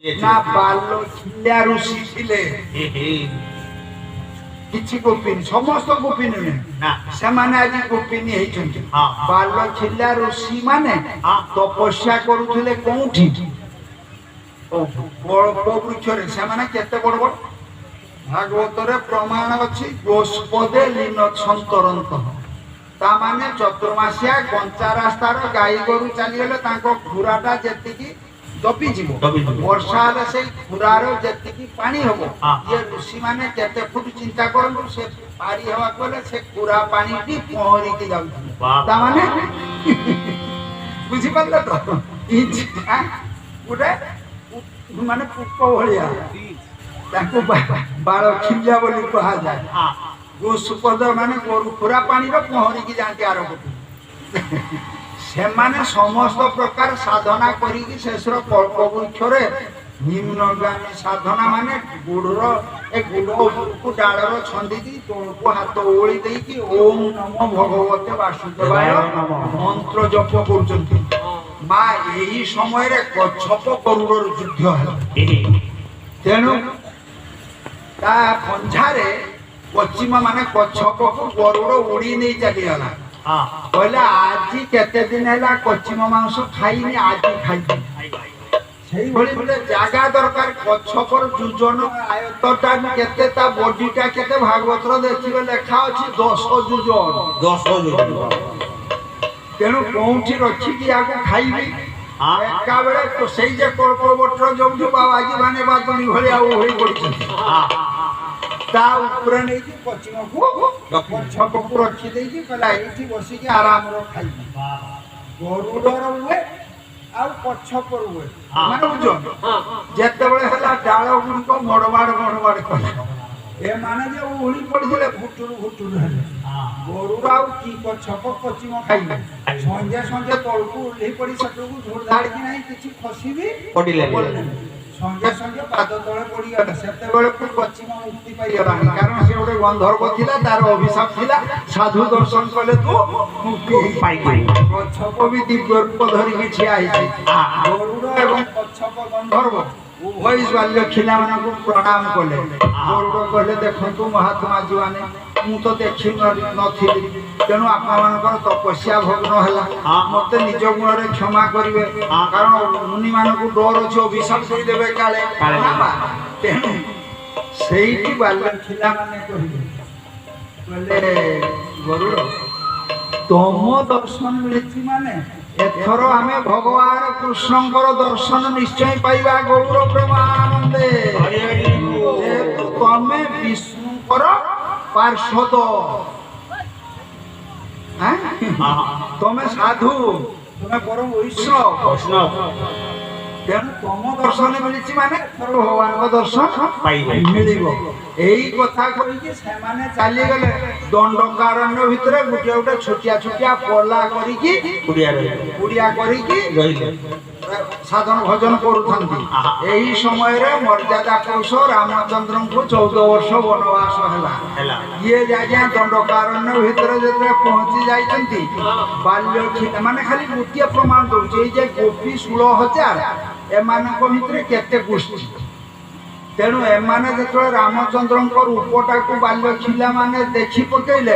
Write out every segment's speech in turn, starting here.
ନା ବାଲ ଖିଲିଆ ଋଷି ଥିଲେ କିଛି ଗୋପିନୀ ସମସ୍ତ ଗୋପିନୀ ନୁହେଁ ସେମାନେ ଆଜି ଗୋପିନୀ ହେଇଛନ୍ତି। ବାଲ ଖିଲିଆ ଋଷି ମାନେ ତପସ୍ୟା କରୁଥିଲେ କୋଉଠି ବୃକ୍ଷରେ। ସେମାନେ କେତେ ବଡ ବଡ ଭାଗବତରେ ପ୍ରମାଣ ଅଛି। ଗୋଷ୍ପଦେ ଲୀନ ସନ୍ତରନ୍ତ ତାମାନେ ଚତୁର୍ମାସିଆ କଞ୍ଚା ରାସ୍ତାର ଗାଈ ଗୋରୁ ଚାଲିଗଲେ ତାଙ୍କ ଘୁରାଟା ଯେତିକି ଦବିଯିବ, ବର୍ଷା ହେଲେ ସେଇ ଖୁରାର ଯେତିକି ପାଣି ହବ। ଇଏ ଋଷି ମାନେ କେତେ ଫୁଟ ଚିନ୍ତା କରନ୍ତୁ, ସେ ପାରି ହେବାକୁ ହେଲେ ସେ ଖୁରା ପାଣିଟି ପହଁରିକି ଯାଉଥିଲେ। ତାମାନେ ବୁଝିପାରିଲେ ତ, ଗୋଟେ ମାନେ ପୁଷ୍ପ ଭଳିଆ ତାଙ୍କୁ ବାଳ ଖିଲିଆ ବୋଲି କୁହାଯାଏ। ଗୋସୁପଦ ମାନେ ଗୋରୁ ଖୁରା ପାଣିର ପହଁରିକି ଯାଆନ୍ତି ଆରକୁ। ସେମାନେ ସମସ୍ତ ପ୍ରକାର ସାଧନା କରିକି ଶେଷର କଳ୍ପବୃକ୍ଷରେ ନିମ୍ନଗାମୀ ସାଧନା ମାନେ ଗୋଡର ଏ ଗୋଡ ଉପରକୁ ଡାଳର ଛନ୍ଦିକି ତଳକୁ ହାତ ଓଳି ଦେଇକି ଓಂ ନମୋ ଭଗବତେ ବାସୁଦେବାୟ ମନ୍ତ୍ର ଜପ କରୁଛନ୍ତି। ମା ଏହି ସମୟରେ କଚ୍ଛପ ଗରୁଡର ଯୁଦ୍ଧ ହେଲା। ତେଣୁ ତା ପଞ୍ଝାରେ ପଶ୍ଚିମ ମାନେ କଚ୍ଛପକୁ ଗରୁଡ ଉଡି ନେଇ ଚାଲିଗଲା। କହିଲା ଆଜି କେତେ ଦିନ ହେଲା କଚ୍ଛିମ ମାଂସ ଖାଇନି, ଆଜି ଖାଇବି। ସେଇଭଳି ଗୋଟେ ଜାଗା ଦରକାର। କଚ୍ଛପର ଯୋଜନ ଆୟତଟା କେତେ, ତା ବଡିଟା କେତେ, ଭାଗବତର ଦେଖିବେ ଲେଖା ଅଛି 10 ଯୋଜନ। ତେଣୁ କୋଉଠି ରଖିକି ଆକୁ ଖାଇବି ଏକା ବେଳେ ସେଇ ଯେ କଳ୍ପବଟର ଯୋଉଠି ବାବାଜୀ ମାନେ ବାଦୁଣି ଭଳିଆ ଓହଳି ପଡିଛନ୍ତି ତା ଉପରେ ନେଇକି ପଶ୍ଚିମକୁ କଚ୍ଛପକୁ ରଖିଦେଇକି କହିଲା ଏଇଠି ବସିକି ଆରାମରେ ଖାଇବି। ଗରୁଡର ହୁଏ ଆଉ କଚ୍ଛପର ହୁଏ ମାନେ ବୁଝ। ଯେତେବେଳେ ହେଲା ଡାଳ ଗୁଡ଼ିକ ମଡବାଡ କଲା, ଏମାନେ ଯେ ଓହଳି ପଡିଥିଲେ ଭୁଟୁରୁ ହେଲେ। ଗରୁଡ ଆଉ କି କଚ୍ଛପ ପଶ୍ଚିମ ଖାଇଲେ। ସଞ୍ଜେ ସଞ୍ଜେ ତଳକୁ ଓହ୍ଲେଇ ପଡି ସେଠକୁ ଧୂଳି ଧାଡ଼ିକି ନାହିଁ କିଛି ଖସିବି ପଡ଼ିଲେ। ସଙ୍ଗେ ସଙ୍ଗେ ପାଦ ତଳେ ପଡିଗଲା। ସେତେବେଳକୁ ପଶ୍ଚିମ ମୁକ୍ତି ପାଇଗଲାଣି, କାରଣ ସେ ଗୋଟେ ଗନ୍ଧର୍ବ ଥିଲା, ତାର ଅଭିଶାପ ଥିଲା। ସାଧୁ ଦର୍ଶନ କଲେ ତୁ ମୁକ୍ତି ପାଇବୁ। କଚ୍ଛପ ବି ଦିବ୍ୟ ରୂପ ଧରିକି ଠିଆ ହେଇଛି। ଗରୁଡ ଏବଂ କଚ୍ଛପ ଗନ୍ଧର୍ବ ଉଭୟ ବାଲ୍ୟ ଖିଲାମାନଙ୍କୁ ପ୍ରଣାମ କଲେ। ଗରୁଡ କହିଲେ ଦେଖନ୍ତୁ ମହାତ୍ମା ଜୀମାନେ, ମୁଁ ତ ଦେଖି ନଥିଲି, ତେଣୁ ଆପଣମାନଙ୍କର ତପସ୍ୟା ଭଗ୍ନ ହେଲା। ମତେ ନିଜ ଗୁଣରେ କ୍ଷମା କରିବେ, କାରଣ ମୁନି ମାନଙ୍କୁ ଡର ଅଛି ଅଭିଶାପ ଦେଇଦେବେ କାଳେ। ତେଣୁ ସେଇଠି ବାଲ୍ୟ ଖିଲାମାନେ କହିଲେ ଗରୁଡ ତମ ଦର୍ଶନ ମିଳିଛି ମାନେ ଏଥର ଆମେ ଭଗବାନ କୃଷ୍ଣଙ୍କର ଦର୍ଶନ ନିଶ୍ଚୟ ପାଇବା। ଗୌର ପ୍ରେମାନନ୍ଦେ, ଯେହେତୁ ତମେ ବିଷ୍ଣୁଙ୍କର ପାର୍ଷଦ, ତମେ ସାଧୁ, ତମେ ପରମ ବୈଷ୍ଣବ, ତେଣୁ ତମ ଦର୍ଶନ ମିଳିଛି ମାନେ ଭଗବାନଙ୍କ ଦର୍ଶନ ମିଳିବ। ଏଇ କଥା କହିକି ସେମାନେ ଚାଲିଗଲେ। ଦଣ୍ଡକାରଣ୍ୟ ଭିତରେ ଗୋଟିଏ ଗୋଟେ ଛୋଟିଆ ପଲା କରିକି କୁଡ଼ିଆ କରିକି ସାଧନ ଭଜନ କରୁଥାନ୍ତି। ଏହି ସମୟରେ ମର୍ଯ୍ୟାଦା ପୁରୁଷ ରାମଚନ୍ଦ୍ରଙ୍କୁ 14 ବର୍ଷ ବନବାସ ହେଲା। ଇଏ ଆଜ୍ଞା ଦଣ୍ଡକାରଣ୍ୟ ଭିତରେ ଯେତେବେଳେ ପହଞ୍ଚି ଯାଇଛନ୍ତି, ବାଲ୍ୟ ମାନେ ଖାଲି ଗୋଟିଏ ପ୍ରମାଣ ଦଉଛି, ଏଇ ଯେ ଗୋପୀ 16,000 ଏମାନଙ୍କ ଭିତରେ କେତେ ଗୋଷ୍ଠୀ। ତେଣୁ ଏମାନେ ଯେତେବେଳେ ରାମଚନ୍ଦ୍ରଙ୍କ ରୂପଟାକୁ ବାଲ୍ୟ ଖିଲାମାନେ ଦେଖି ପକେଇଲେ,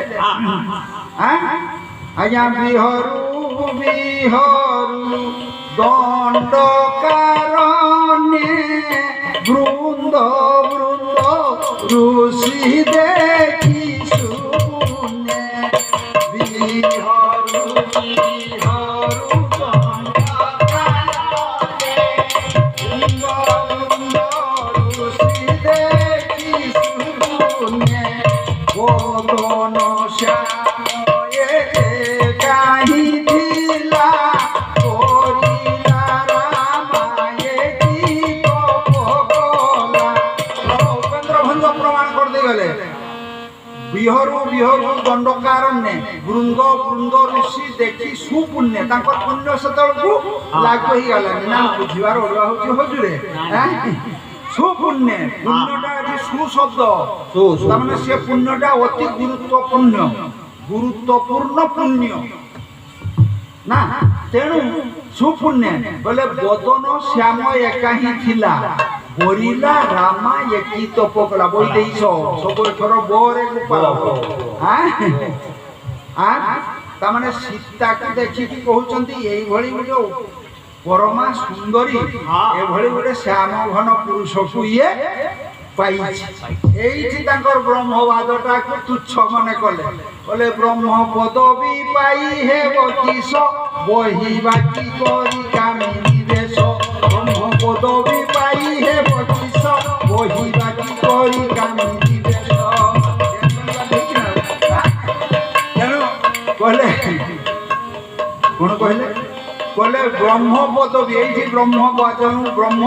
ଆଜ୍ଞା ବିହରୁ ଦଣ୍ଡକାରଣ୍ୟେ ବୃନ୍ଦ ଋଷି ଦେଖି ଶୁନେ। ବିହରୁ ବିହରୁ ଦଣ୍ଡକାରଣ୍ୟ ବୃନ୍ଦ ଋଷି ଦେଖି ସୁପୁଣ୍ୟ, ତାଙ୍କର ପୁଣ୍ୟ ସେତେବେଳକୁ ଲାଗୁ ହେଇଗଲାନି। ନା ବୁଝିବାର ଅଡୁଆ ହଉଛି ହଜୁରେ। ସୁପୁଣ୍ୟ, ପୁଣ୍ୟଟା ଏଠି ସୁଶବ୍ଦ, ତାମାନେ ସେ ପୁଣ୍ୟଟା ଅତି ଗୁରୁତ୍ୱପୂର୍ଣ୍ଣ ପୁଣ୍ୟ। ନା ତେଣୁ ସୁପୁଣ୍ୟ ବୋଲେ ବଦନ ଶ୍ୟାମ ଏକା ହିଁ ଥିଲା ବରିଲା ରାମା ଏକି ତପ କଲା ବହି ଦେଇଛ ସବୁ ଏଥର ବୋରେ ତାମାନେ ସୀତାକୁ ଦେଖିକି କହୁଛନ୍ତି ଏଇଭଳି ଗୋଟେ ପରମା ସୁନ୍ଦରୀ ଏଭଳି ଗୋଟେ ଶ୍ୟାମ ଘନ ପୁରୁଷକୁ ଇଏ ପାଇଛି ଏଇଠି ତାଙ୍କର ବ୍ରହ୍ମବାଦଟାକୁ ତୁଚ୍ଛ ମନେ କଲେ ବୋଲେ ବ୍ରହ୍ମ ପଦବୀ ପାଇ ହେବ କିସ ବହିବା କି କରି କାମିନୀ ବେଶ ବ୍ରହ୍ମ ପଦବୀ ପାଇ ହେବ କିସ ବହିବା କି କରି କାମିନୀ ବେଶ ତେଣୁ କହିଲେ କଣ କହିଲେ କହିଲେ ବ୍ରହ୍ମ ପଦବୀ ଏଇଠି ବ୍ରହ୍ମ ବ୍ରହ୍ମ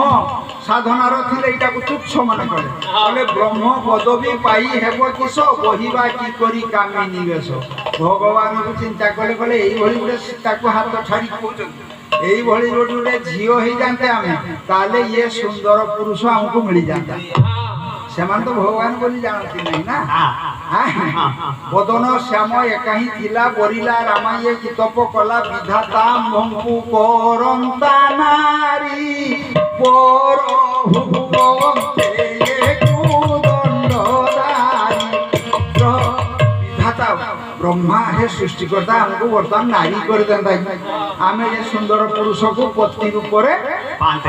ସାଧନାର ଥିଲେ ଏଇଟାକୁ ତୁଚ୍ଛ ମନେ କଲେ କହିଲେ ବ୍ରହ୍ମ ପଦବୀ ପାଇ ହେବ କିସ ବହିବା କି କରି କାମିନୀ ବେଶ ଭଗବାନଙ୍କୁ ଚିନ୍ତା କଲେ କହିଲେ ଏଇଭଳି ଗୋଟେ ସୀତାକୁ ହାତ ଛାଡ଼ି କହୁଛନ୍ତି ଏଇଭଳି ଗୋଟେ ଝିଅ ହେଇଯାନ୍ତେ ଆମେ ତାହେଲେ ଇଏ ସୁନ୍ଦର ପୁରୁଷ ଆମକୁ ମିଳିଯାନ୍ତା ସେମାନେ ତ ଭଗବାନ ବୋଲି ଜାଣନ୍ତି ନାହିଁ ନା ବଦନ ଶ୍ୟାମ ଏକା ହିଁ ଥିଲା ବରିଲା ରାମା ଇଏ କି ତପ କଲା ବିଧାତା ମଙ୍କୁ କରନ୍ତା ନାରୀ ପର ଭୁବନ୍ତେ ବିଧାତା ବ୍ରହ୍ମା ହେ ସୃଷ୍ଟିକର୍ତ୍ତା ଆମକୁ ବର୍ତ୍ତମାନ ନାରୀ କରିଦିଅନ୍ତା ଆମେ ଏ ସୁନ୍ଦର ପୁରୁଷକୁ ପତି ରୂପରେ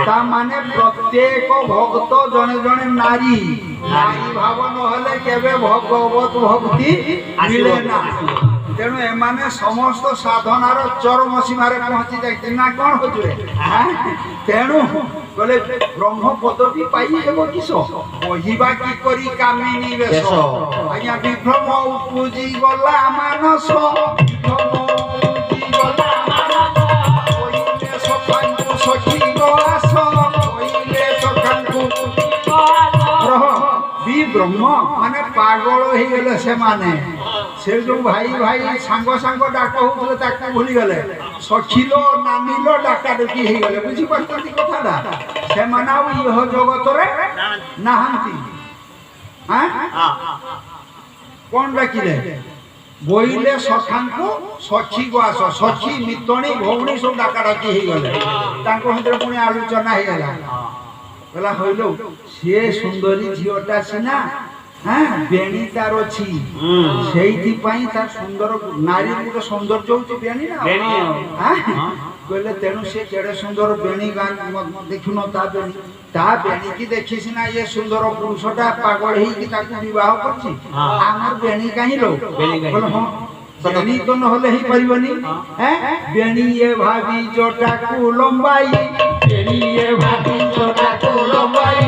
ତା ମାନେ ପ୍ରତ୍ୟେକ ଭକ୍ତ ଜଣେ ଜଣେ ନାରୀ ନାରୀ ଭାବ ନହେଲେ କେବେ ଭଗବତ ଭକ୍ତି ମିଳେ ନା ତେଣୁ ଏମାନେ ସମସ୍ତ ସାଧନାର ଚରମ ସୀମାରେ ପହଞ୍ଚି ଯାଇଥିଲେ ନା କଣ ହଉଥିଲେ ତେଣୁ କହିଲେ ବ୍ରହ୍ମ ପଦବୀ ପାଇ ହେବ କିସ ବହିବା କି କରି କାମିନୀ ବେଶ ଆଜ୍ଞା ବିଭ୍ରମ ଉପୁଜି ଗଲା ମାନସ ସଖୀ ଆସ କହିଲେ ସଖାଙ୍କୁ ବ୍ରହ୍ମ ମାନେ ପାଗଳ ହେଇଗଲେ ସେମାନେ ସେ ଯୋଉ ଭାଇ ଭାଇ ସାଙ୍ଗ ସାଙ୍ଗ ଡାକ ହଉଥିଲେ ତାକୁ ଭୁଲିଗଲେ ସଖିଲ ନାମିଲ ଡାକା ଡାକି ହେଇଗଲେ ବୁଝିପାରୁଛନ୍ତି କଥାଟା ସେମାନେ ଆଉ ଇହ ଜଗତରେ ନାହାନ୍ତି କଣ ଡାକିଲେ ବୋଇଲେ ସଖାଙ୍କୁ ସଖୀକୁ ଆସ ସଖୀ ମିତଣୀ ଭଉଣୀ ସବୁ ଡାକା ଡାକି ହେଇଗଲେ ତାଙ୍କ ଭିତରେ ପୁଣି ଆଲୋଚନା ହେଇଗଲା କହିଲା ହଇଲ ସିଏ ସୁନ୍ଦରୀ ଝିଅଟା ସିନା ବେଣୀ ତାର ଅଛି ସେଇଥିପାଇଁ ତାର ସୁନ୍ଦର ନାରୀ ଗୋଟେ ସୌନ୍ଦର୍ଯ୍ୟ ହଉଛି ବେଣୀ ନା କହିଲେ ତେଣୁ ସେ କେଡେ ସୁନ୍ଦର ବେଣୀ ଦେଖୁନ ତା ବେଣୀ କି ଦେଖି ସିନା ଇଏ ସୁନ୍ଦର ପୁରୁଷଟା ପାଗଳ ହେଇକି ତାକୁ ବିବାହ କରୁଛି ଆମର ବେଣୀ କାହିଁ ଲୋ କହିଲେ ହଁ ବେଣୀ ତ ନହେଲେ ହେଇପାରିବନି ବେଣୀ ଏ ଭାବି ଜଟାକୁ ଲମ୍ବାଇ ବେଣୀ ଏ ଭାବି ଜଟାକୁ ଲମ୍ବାଇ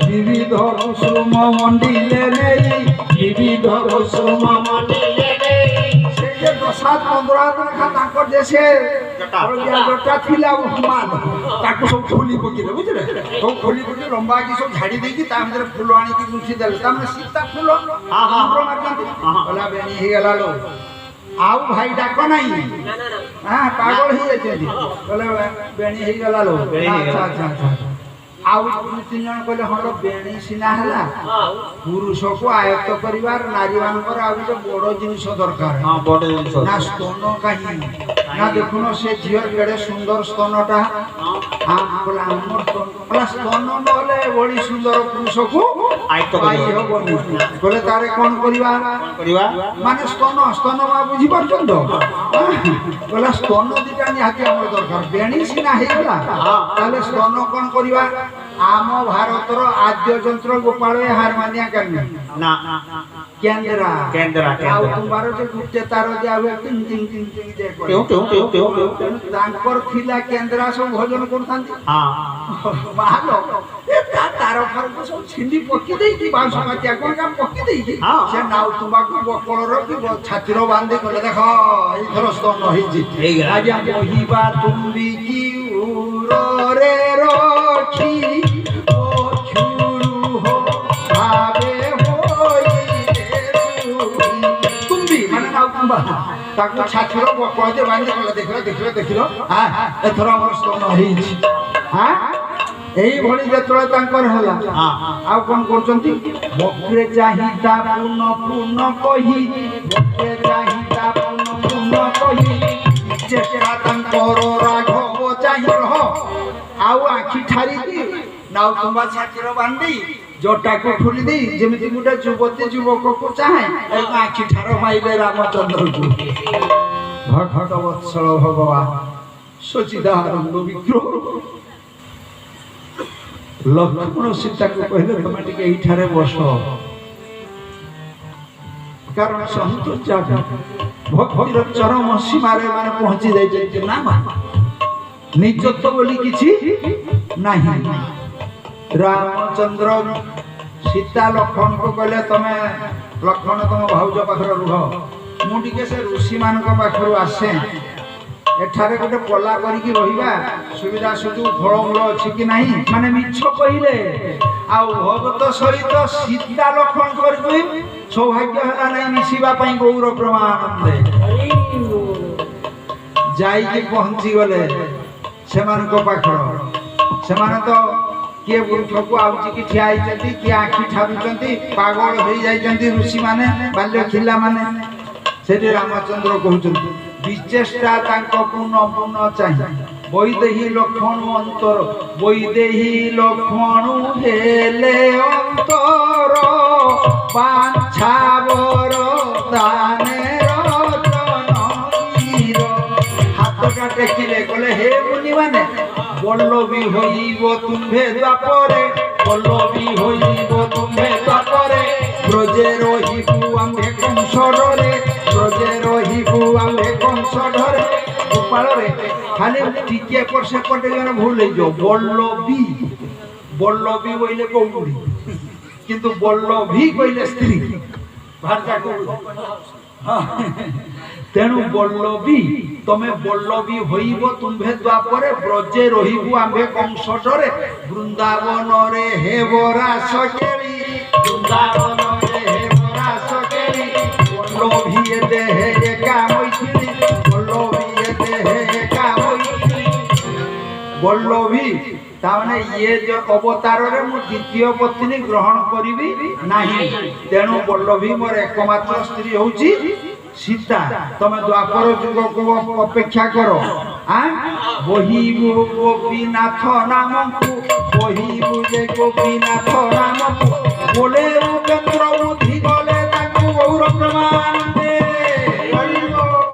ବିବିଧ କୁସୁମ ମଣ୍ଡିଲେ ନେଇ ବିବିଧ କୁସୁମ ମଣ୍ଡିଲେ ନେଇ ସେ ଯେ 10-15 ହାତ ଲେଖା ତାଙ୍କର ଯେ ସେ ଜଟା ଥିଲା ମାନ ତାକୁ ସବୁ ଖୋଲି ପକେଇଲେ ବୁଝିଲେ ସବୁ ଖୋଲି ପକେଇ ଲମ୍ବା କି ସବୁ ଝାଡ଼ି ଦେଇକି ତା ଭିତରେ ଫୁଲ ଆଣିକି ଗୁଛି ଦେଲେ ତାମାନେ ସୀତା ଫୁଲ ମାରିଛନ୍ତି କହିଲା ବେଣୀ ହେଇଗଲା ଲୋ ଆଉ ଭାଇ ଡାକ ନାହିଁ ପାଗଳ ହେଇଯାଇଛନ୍ତି କହିଲେ ବେଣୀ ହେଇଗଲା ଲୋ ଆଚ୍ଛା ଆଉ 2-3 ଜଣ କହିଲେ ହଁ ବେଣୀ ସିନା ହେଲା ପୁରୁଷକୁ ଆୟତ୍ତ କରିବାର ନାରୀ ମାନଙ୍କର ଆଉ ଗୋଟେ ବଡ ଜିନିଷ ଦରକାର ନା ସ୍ତନ କାହିଁ ନା ଦେଖୁନ ସେ ଝିଅ କେଡେ ସୁନ୍ଦର ସ୍ତନଟା ସ୍ତନ ନହେଲେ ଏଭଳି ସୁନ୍ଦର ପୁରୁଷକୁ ପାଇ ହବନି କହିଲେ ତାରେ କଣ କରିବା ମାନେ ସ୍ତନ ମା ବୁଝିପାରୁଛନ୍ତି ତ କହିଲା ସ୍ତନ ଦିଟା ନିହାତି ଆମର ଦରକାର ବେଣୀ ସିନା ହେଇଗଲା ତାହେଲେ ସ୍ତନ କଣ କରିବା ଆମ ଭାରତର ଆଦ୍ୟ ଯନ୍ତ୍ର ଗୋପାଳ ହାରମାନିଆ କାନ୍ୟ କେନ୍ଦ୍ରା ଆଉ ତୁମାର ଯେ ଗୋଟେ ତାର ଦିଆ ହୁଏ ତାଙ୍କର ଥିଲା କେନ୍ଦ୍ରା ସବୁ ଭୋଜନ କରୁଥାନ୍ତି ତାର ଫାରକୁ ସବୁ ଛିଣ୍ଡି ପକି ଦେଇକି ବାଉଁଶ ମାଟିଆ କଣ ପକି ଦେଇକି ସେ ନାଉ ତୁମ୍ବାକୁ ବକଳର କି ଛାତିର ବାନ୍ଧି କଲେ ଦେଖ ଏଇଥର ସ୍ତନ ହେଇଛି ଆଜ୍ଞା କହିବା ତୁମ୍ବିକି ଉରରେ ରଖି ତାକୁ ଛାତିର ବକଳ ବାନ୍ଧି କଲେ ଦେଖିଲ ଏଥର ଆମର ସ୍ତନ ହେଇଛି এইভাবে যেতବେଳେ তাঙ্কর হলা আউ কোন করছন্তি বক্রে চাহিদা পূর্ণ পূর্ণ কহি বক্রে চাহিদা পূর্ণ পূর্ণ কহি চেষ্টা তাঙ্ক ମୋର ରାଘବ ଚାହିଁ ରହ ଆଉ ଆଖି ଠାରିକି ନାଉ ତୁମ୍ବା ଛାତିର ବାନ୍ଧି ଜଟାକୁ ଖୋଲି ଦେଇ ଯେମିତି ଗୋଟେ ଯୁବତୀ ଯୁବକକୁ ଚାହେଁ ଏବଂ ଆଖି ଠାର ମାଇଲେ ରାମଚନ୍ଦ୍ରକୁ। ଭଗତ ବତ୍ସଳ ଭଗବାନ ସଚିଦାନନ୍ଦ ବିଗ୍ରହ ଲକ୍ଷ୍ମଣ ସୀତାକୁ କହିଲେ ତମେ ଟିକେ ଏଇଠାରେ ବସ, କାରଣ ସନ୍ତୋଷ ଭକ୍ତିର ଚରମ ସୀମାରେ ମାନେ ପହଞ୍ଚି ଯାଇଛନ୍ତି ନା ନିଜତ୍ୱ ବୋଲି କିଛି ନାହିଁ। ରାମଚନ୍ଦ୍ର ସୀତା ଲକ୍ଷ୍ମଣକୁ କହିଲେ ତମେ ଲକ୍ଷ୍ମଣ ତମ ଭାଉଜ ପାଖରେ ରୁହ, ମୁଁ ଟିକେ ସେ ଋଷି ମାନଙ୍କ ପାଖରୁ ଆସେ, ଏଠାରେ ଗୋଟେ ପଲା କରିକି ରହିବା ସୁବିଧା ସୁଯୋଗ ଫଳମୂଳ ଅଛି କି ନାହିଁ। ମାନେ ମିଛ କହିଲେ ଆଉ ଭଗତ ସହିତ ସୀତା ଲକ୍ଷ୍ମଣ କରିକି ସୌଭାଗ୍ୟ ହେଲା ନାହିଁ ମିଶିବା ପାଇଁ ଗୌର ବ୍ରହ୍ମାନନ୍ଦେ ଯାଇକି ପହଞ୍ଚି ଗଲେ ସେମାନଙ୍କ ପାଖର। ସେମାନେ ତ କିଏ ବୃକ୍ଷକୁ ଆଉଚିକି ଠିଆ ହେଇଛନ୍ତି, କିଏ ଆଖି ଠାରୁଛନ୍ତି, ପାଗଳ ହେଇଯାଇଛନ୍ତି ଋଷି ମାନେ ବାଲ୍ୟ ଥିଲା ମାନେ। ସେଠି ରାମଚନ୍ଦ୍ର କହୁଛନ୍ତି ବିଚେଷ୍ଟା ତାଙ୍କ ପୁନ ପୁନ ଚାହିଁ ବୈଦେହୀ ଲକ୍ଷ୍ମଣ ଅନ୍ତର ବୈଦେହୀ ଲକ୍ଷ୍ମଣ ହେଲେ ଅନ୍ତର ବାଞ୍ଛାବର ଦାନେର ଜନବୀର। ହାତଟା ଟେକିଲେ କହିଲେ ହେ ମୁନି ମାନେ বল্লভী হইব তুম্ভে দ্বাপরে বল্লভী হইব তুম্ভে দ্বাপরে ব্রজে রহিবু আম্ভে কংসরে ব্রজে রহিবু আম্ভে কংসরে। গোপাଳରେ খালি ଟିକେ ଏପଟ ସେପଟ ହେଇଗଲେ ଭୁଲ ହେଇଯିବ। ବଲ୍ଲଭୀ ବଲ୍ଲଭୀ କହିଲେ କଉଡ଼ି କିନ୍ତୁ ବଲ୍ଲଭୀ କହିଲେ ସ୍ତ୍ରୀ ଭାଷା ତେଣୁ ବଲ୍ଲଭୀ ତମେ ବଲ୍ଲଭୀ ହୋଇବ ତୁମ୍ଭେ ଦ୍ୱାପରେ ବ୍ରଜେ ରହିବୁ ଆମ୍ଭେ କଂସରେ ବୃନ୍ଦାବନରେ ହେବ ରାସ କେଳି ବୃନ୍ଦାବନରେ ହେବ ରାସ କେଳି ବଲ୍ଲଭୀ ଦେହେ ଏକା ହୋଇଥିଲି ବଲ୍ଲଭୀ ଦେହେ ଏକା ହୋଇଥିଲି। ବଲ୍ଲଭୀ ତାମାନେ ଇଏ ଯୋଉ ଅବତାରରେ ମୁଁ ଦ୍ୱିତୀୟ ପତ୍ନୀ ଗ୍ରହଣ କରିବି ନାହିଁ, ତେଣୁ ବଲ୍ଲଭୀ ମୋର ଏକମାତ୍ର ସ୍ତ୍ରୀ ହଉଛି ସୀତା। ତମେ ଦ୍ୱାପର ଯୁଗକୁ ଅପେକ୍ଷା କର। ବହିବୁ ଗୋପୀନାଥ ନାମକୁ ବହିବୁ ଯେ ଗୋପୀନାଥ ନାମକୁ ବୋଲେ ଉପେନ୍ଦ୍ର